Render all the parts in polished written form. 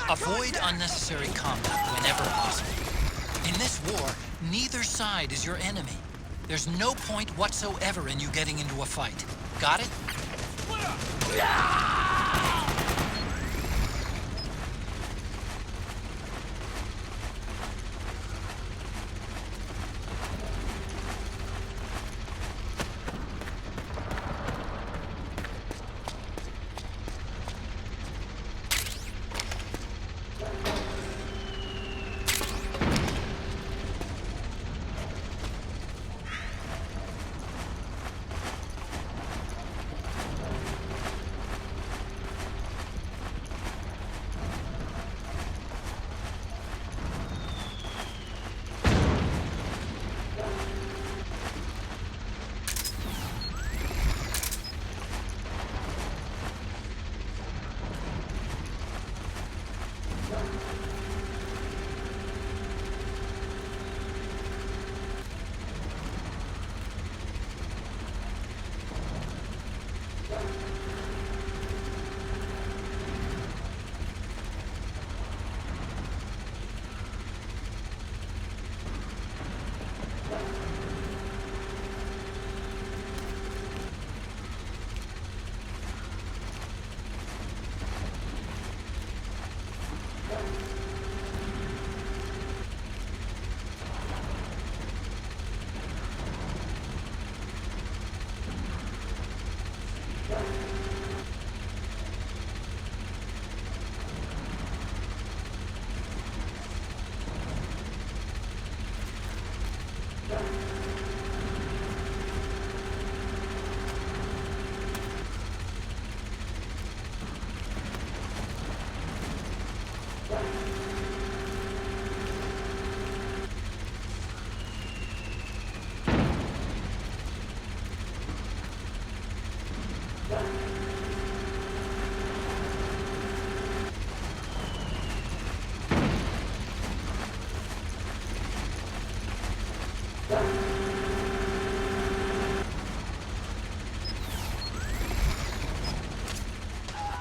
Avoid unnecessary combat whenever possible. In this war, neither side is your enemy. There's no point whatsoever in you getting into a fight. Got it?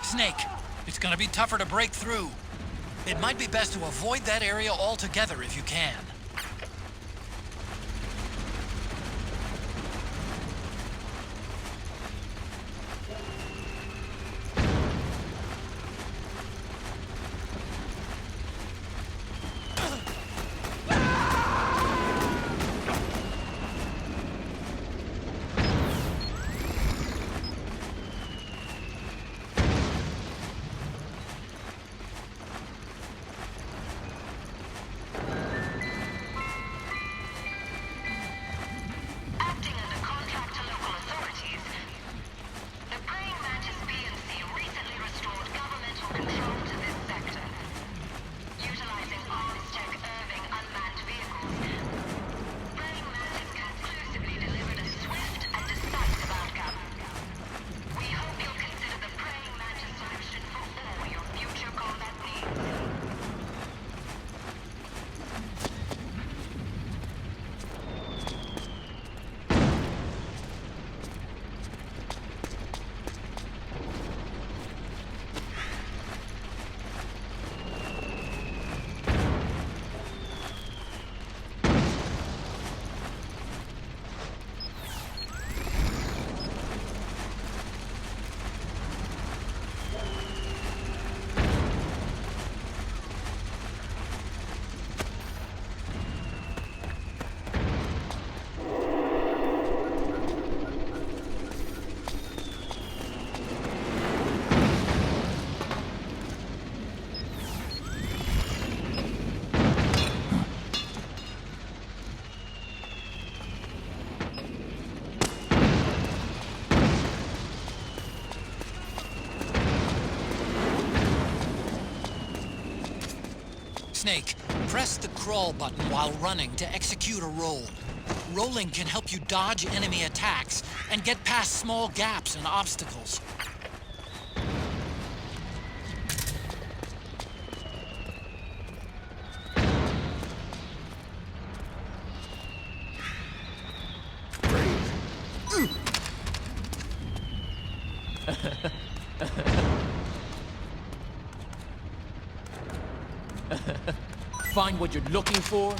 Snake, it's gonna be tougher to break through. It might be best to avoid that area altogether if you can. Snake, press the crawl button while running to execute a roll. Rolling can help you dodge enemy attacks and get past small gaps and obstacles. Find what you're looking for?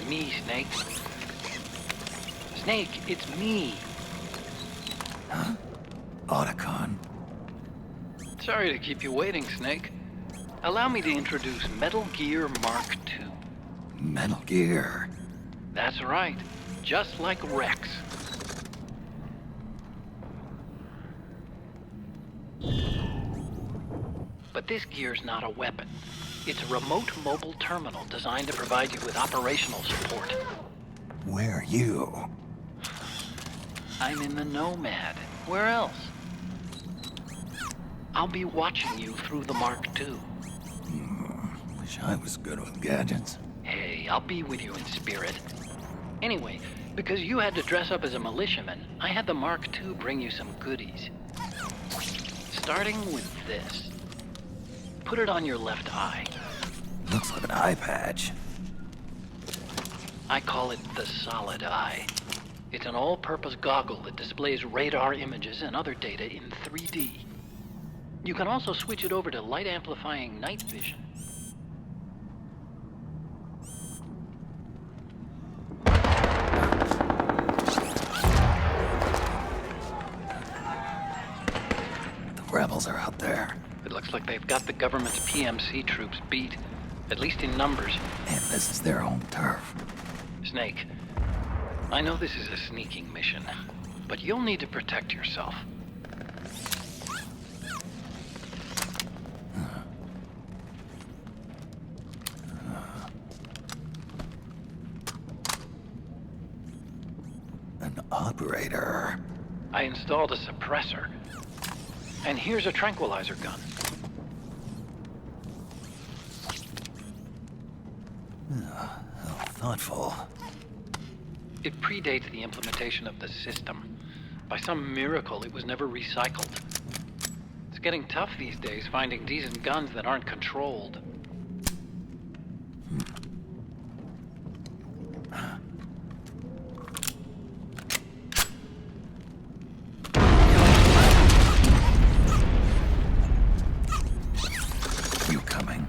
Me, Snake. Snake, it's me. Huh? Otacon. Sorry to keep you waiting, Snake. Allow me to introduce Metal Gear Mark II. Metal Gear. That's right. Just like Rex. But this gear's not a weapon. It's a remote mobile terminal designed to provide you with operational support. Where are you? I'm in the Nomad. Where else? I'll be watching you through the Mark II. Wish I was good with gadgets. Hey, I'll be with you in spirit. Anyway, because you had to dress up as a militiaman, I had the Mark II bring you some goodies. Starting with this. Put it on your left eye. Looks like an eye patch. I call it the Solid Eye. It's an all-purpose goggle that displays radar images and other data in 3D. You can also switch it over to light-amplifying night vision. The rebels are out there. It looks like they've got the government's PMC troops beat, at least in numbers. And this is their home turf. Snake, I know this is a sneaking mission, but you'll need to protect yourself. An operator. I installed a suppressor. And here's a tranquilizer gun. How thoughtful. It predates the implementation of the system. By some miracle, it was never recycled. It's getting tough these days finding decent guns that aren't controlled. You coming?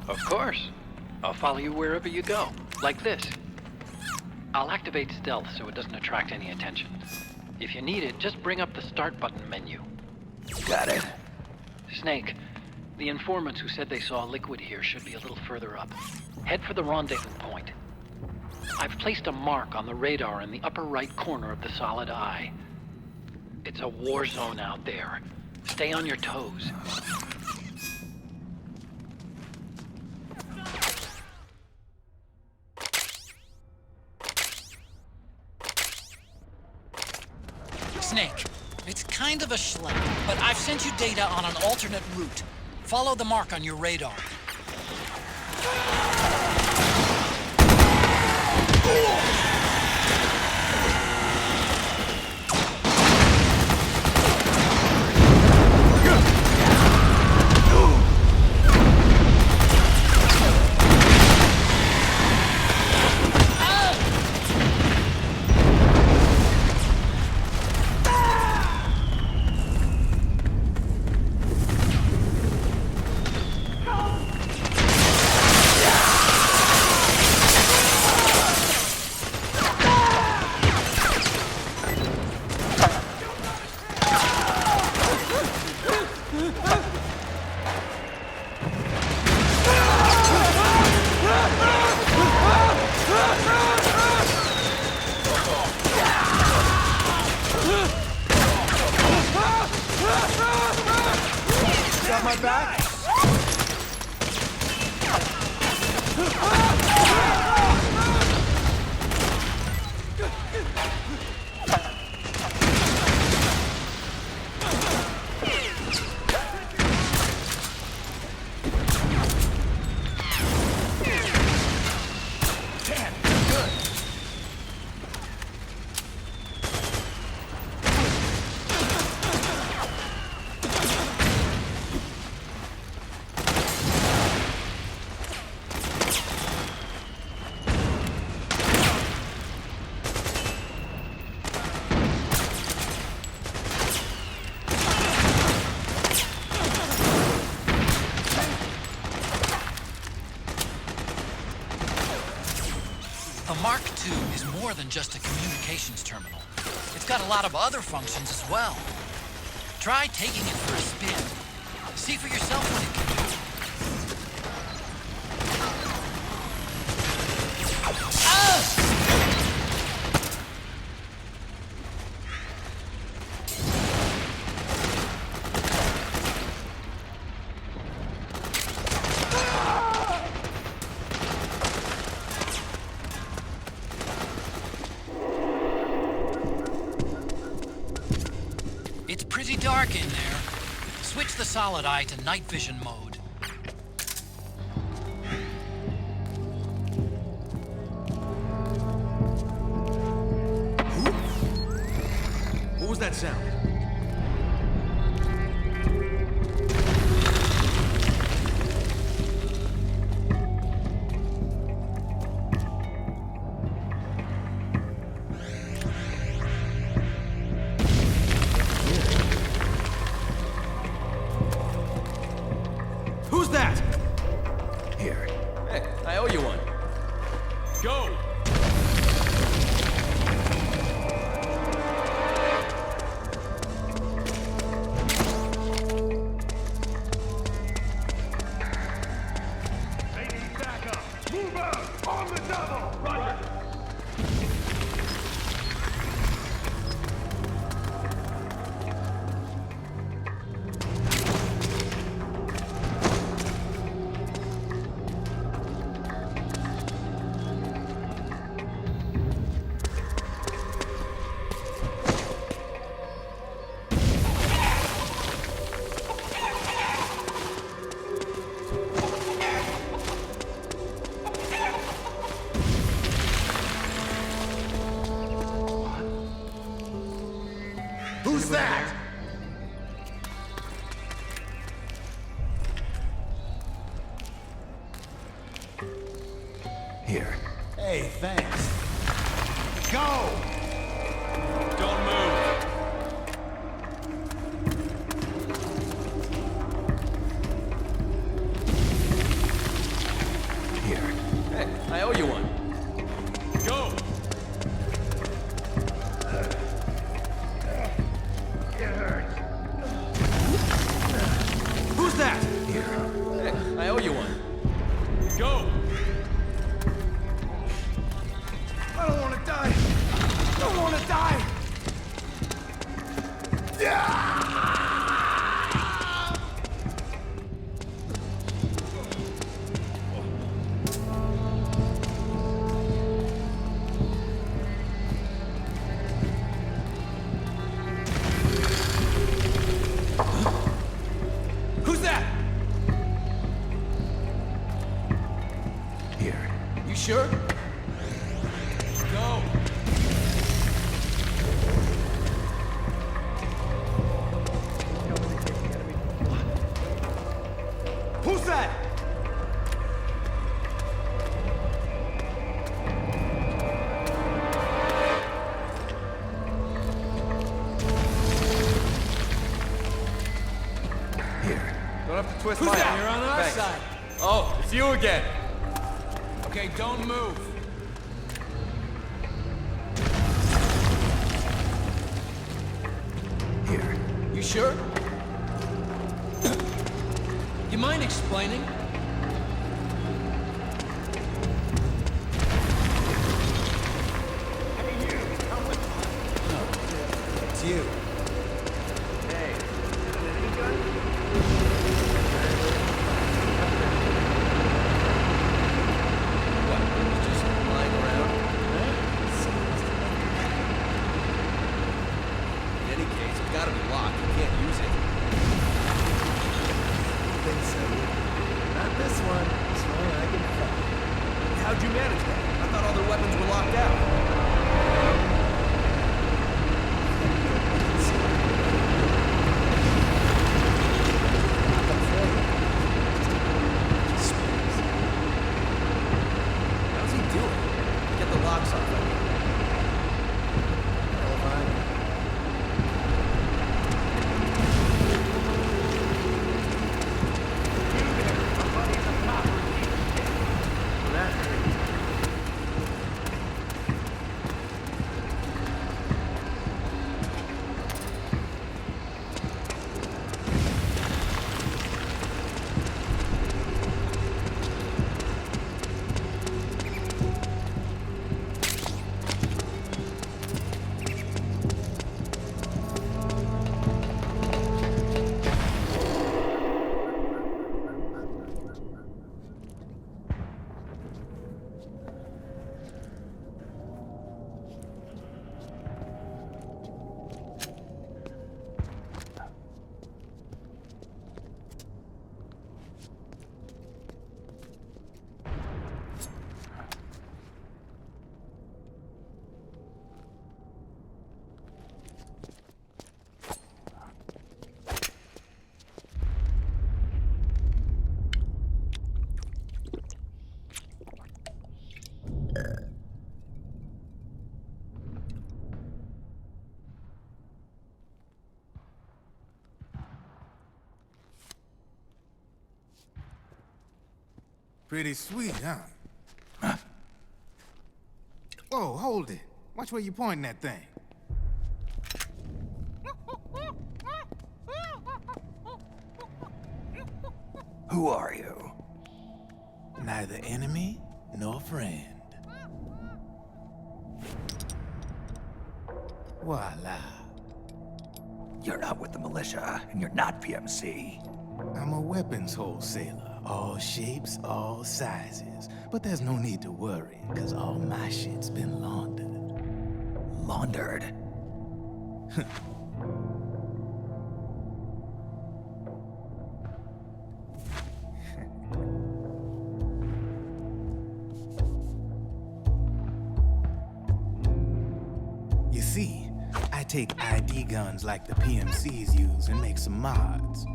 Of course. I'll follow you wherever you go, like this. I'll activate stealth so it doesn't attract any attention. If you need it, just bring up the start button menu. Got it. Snake, the informants who said they saw liquid here should be a little further up. Head for the rendezvous point. I've placed a mark on the radar in the upper right corner of the Solid Eye. It's a war zone out there. Stay on your toes. Snake, it's kind of a schlep, but I've sent you data on an alternate route. Follow the mark on your radar. Got my back? The Mark II is more than just a communications terminal. It's got a lot of other functions as well. Try taking it for a spin. See for yourself what it can do. It's pretty dark in there. Switch solid eye to night vision mode. What was that sound? Who's that? Here. Hey, I owe you one. Go! Who's that? Here. Hey, thanks. Go! Don't move! Here. Hey, I owe you one. Go! Who's that? Here. Hey, I owe you one. Go! I don't want to die. I don't want to die. Who's that? Here. You sure? Go! Who's that? Here. Don't have to twist Who's my that? arm. You're on our Thanks. side. Oh, it's you again. Okay, don't move. Here. You sure? You mind explaining? It's you. What? He's just lying around? In any case, it's gotta be locked. You can't use it. Think so. Not this one. This one I can find. How'd you manage that? I thought all their weapons were locked out. How's he doing? Get the locks off. I mean. Pretty sweet, huh? Whoa, hold it. Watch where you pointing that thing. Who are you? Neither enemy nor friend. Voila. You're not with the militia, and you're not PMC. I'm a weapons wholesaler. All shapes, all sizes. But there's no need to worry, because all my shit's been laundered. Laundered? You see, I take ID guns like the PMCs use and make some mods.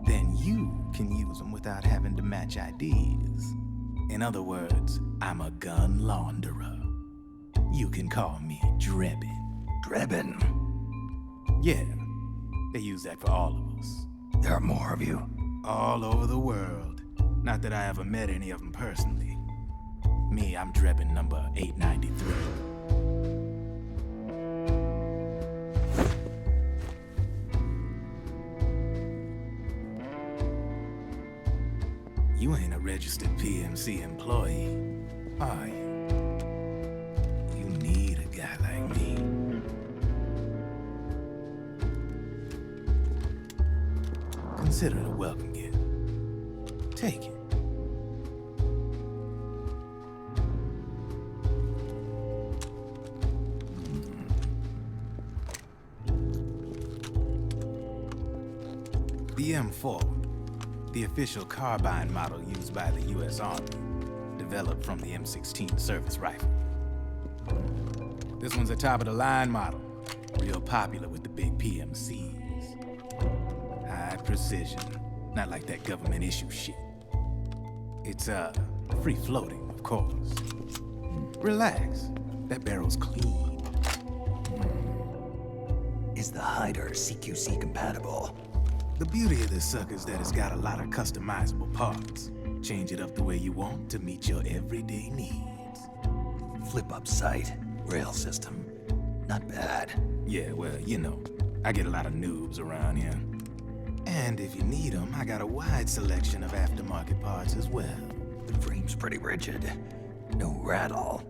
Then you can use them without having to match IDs. In other words, I'm a gun launderer. You can call me Drebin. Drebin? Yeah, they use that for all of us. There are more of you. All over the world. Not that I ever met any of them personally. Me, I'm Drebin number 893. You ain't a registered PMC employee, are you? You need a guy like me. Consider it a welcome gift. Take it. The M4. The official carbine model used by the U.S. Army, developed from the M16 service rifle. This one's a top-of-the-line model, real popular with the big PMCs. High precision, not like that government-issue shit. It's, free-floating, of course. Relax, that barrel's clean. Is the hider CQC compatible? The beauty of this sucker is that it's got a lot of customizable parts. Change it up the way you want to meet your everyday needs. Flip-up sight, rail system. Not bad. Yeah, well, you know, I get a lot of noobs around here. And if you need them, I got a wide selection of aftermarket parts as well. The frame's pretty rigid. No rattle.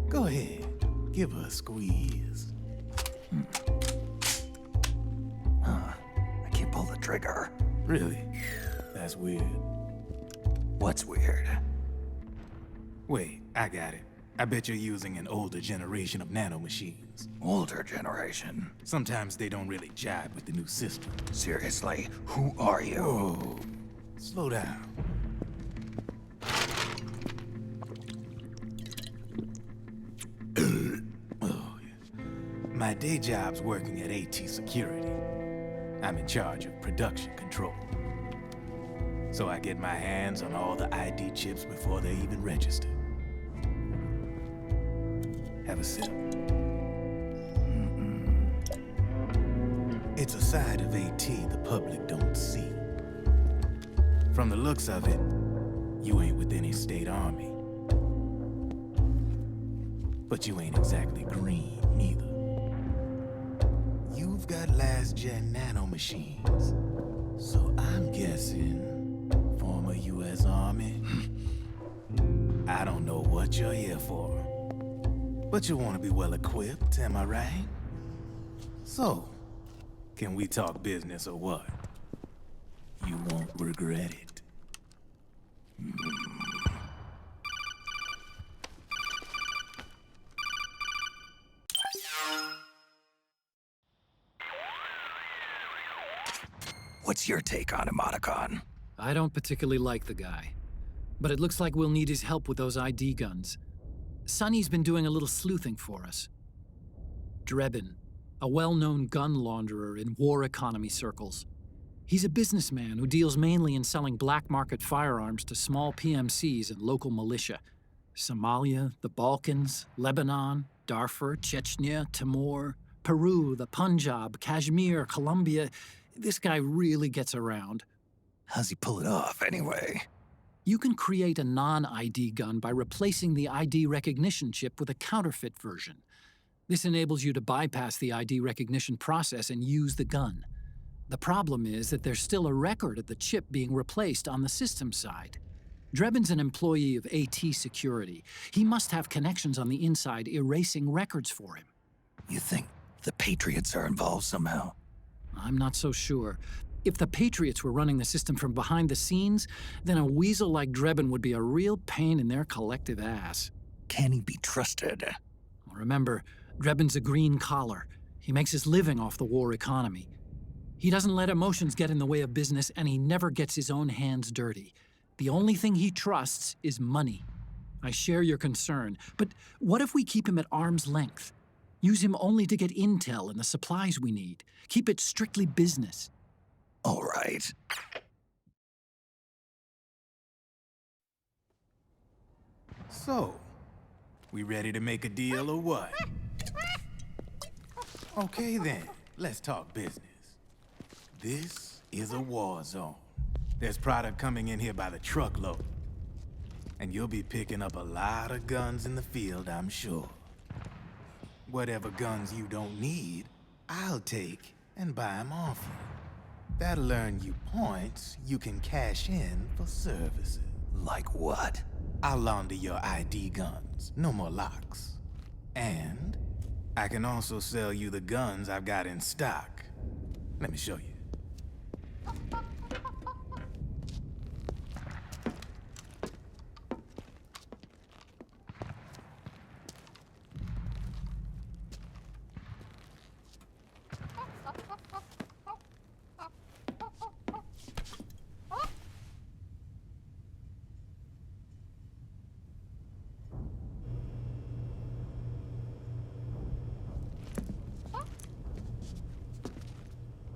Go ahead, give her a squeeze. Pull the trigger. Really? That's weird. What's weird? Wait, I got it. I bet you're using an older generation of nanomachines. Older generation? Sometimes they don't really jibe with the new system. Seriously, who are you? Whoa. Slow down. Oh, yeah. My day job's working at AT Security. I'm in charge of production control. So I get my hands on all the ID chips before they even register. Have a sip. It's a side of AT the public don't see. From the looks of it, you ain't with any state army. But you ain't exactly green, neither. You've got last-gen nanomachines. So I'm guessing former U.S. Army. I don't know what you're here for. But you want to be well-equipped, am I right? So, can we talk business or what? You won't regret it. What's your take on him, Otacon? I don't particularly like the guy, but it looks like we'll need his help with those ID guns. Sonny's been doing a little sleuthing for us. Drebin, a well-known gun launderer in war economy circles. He's a businessman who deals mainly in selling black market firearms to small PMCs and local militia. Somalia, the Balkans, Lebanon, Darfur, Chechnya, Timor, Peru, the Punjab, Kashmir, Colombia. This guy really gets around. How's he pull it off, anyway? You can create a non-ID gun by replacing the ID recognition chip with a counterfeit version. This enables you to bypass the ID recognition process and use the gun. The problem is that there's still a record of the chip being replaced on the system side. Drebin's an employee of AT Security. He must have connections on the inside erasing records for him. You think the Patriots are involved somehow? I'm not so sure. If the Patriots were running the system from behind the scenes, then a weasel like Drebin would be a real pain in their collective ass. Can he be trusted? Remember, Drebin's a green collar. He makes his living off the war economy. He doesn't let emotions get in the way of business, and he never gets his own hands dirty. The only thing he trusts is money. I share your concern, but what if we keep him at arm's length? Use him only to get intel and the supplies we need. Keep it strictly business. All right. So, we ready to make a deal or what? Okay then, let's talk business. This is a war zone. There's product coming in here by the truckload. And you'll be picking up a lot of guns in the field, I'm sure. Whatever guns you don't need, I'll take and buy them off you. That'll earn you points you can cash in for services. Like what? I'll launder your ID guns, no more locks. And I can also sell you the guns I've got in stock. Let me show you.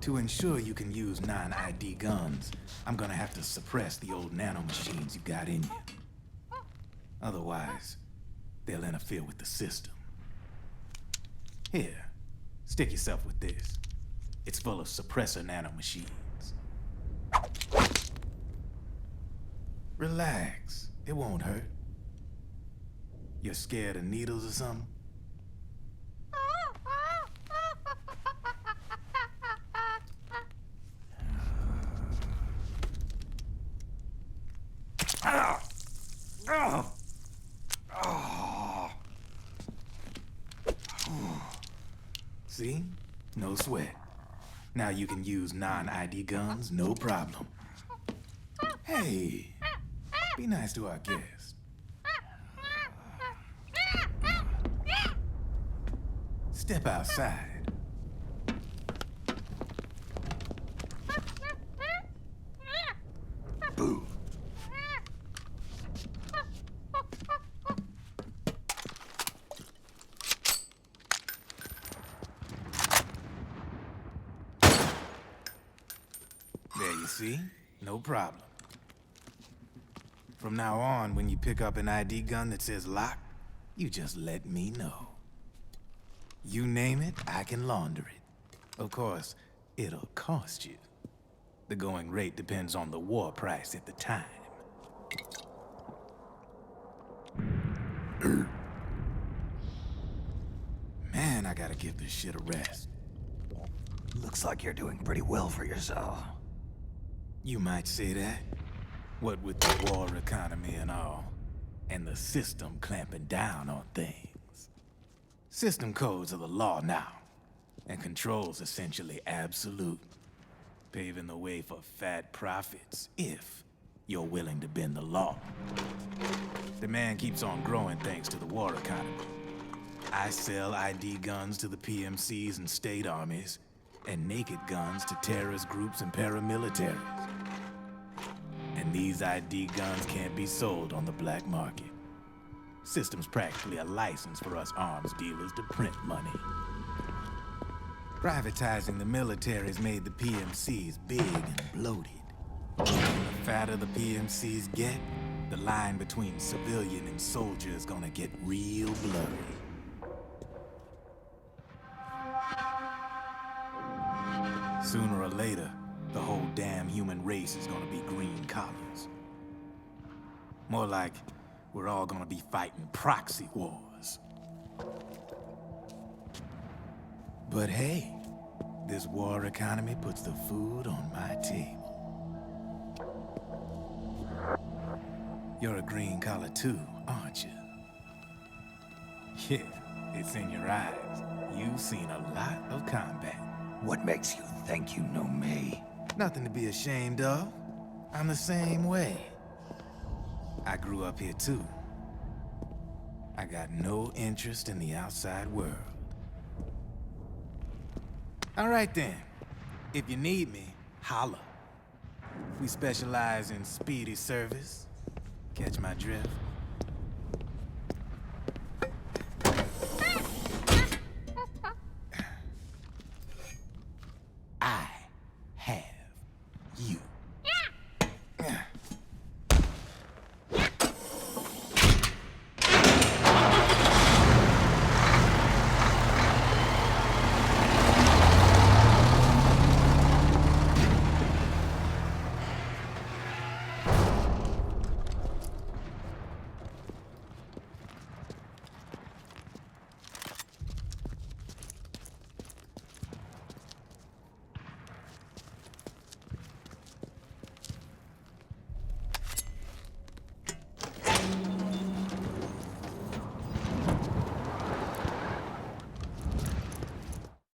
To ensure you can use non-ID guns, I'm gonna have to suppress the old nanomachines you got in you. Otherwise, they'll interfere with the system. Here, stick yourself with this. It's full of suppressor nanomachines. Relax, it won't hurt. You're scared of needles or something? See? No sweat. Now you can use non-ID guns, no problem. Hey, be nice to our guest. Step outside. Boo. There you see? No problem. From now on, when you pick up an ID gun that says lock, you just let me know. You name it, I can launder it. Of course, it'll cost you. The going rate depends on the war price at the time. Man, I gotta give this shit a rest. Looks like you're doing pretty well for yourself. You might say that. What with the war economy and all, and the system clamping down on things. System codes are the law now, and control's essentially absolute, paving the way for fat profits if you're willing to bend the law. Demand keeps on growing thanks to the war economy. I sell ID guns to the PMCs and state armies, and naked guns to terrorist groups and paramilitaries. And these ID guns can't be sold on the black market. System's practically a license for us arms dealers to print money. Privatizing the military's made the PMCs big and bloated. The fatter the PMCs get, the line between civilian and soldier is gonna get real blurry. Sooner or later, the whole damn human race is gonna be green collars. More like we're all gonna be fighting proxy wars. But hey, this war economy puts the food on my table. You're a green collar too, aren't you? Yeah, it's in your eyes. You've seen a lot of combat. What makes you think you know me? Nothing to be ashamed of. I'm the same way. I grew up here too. I got no interest in the outside world. All right then. If you need me, holla. We specialize in speedy service. Catch my drift?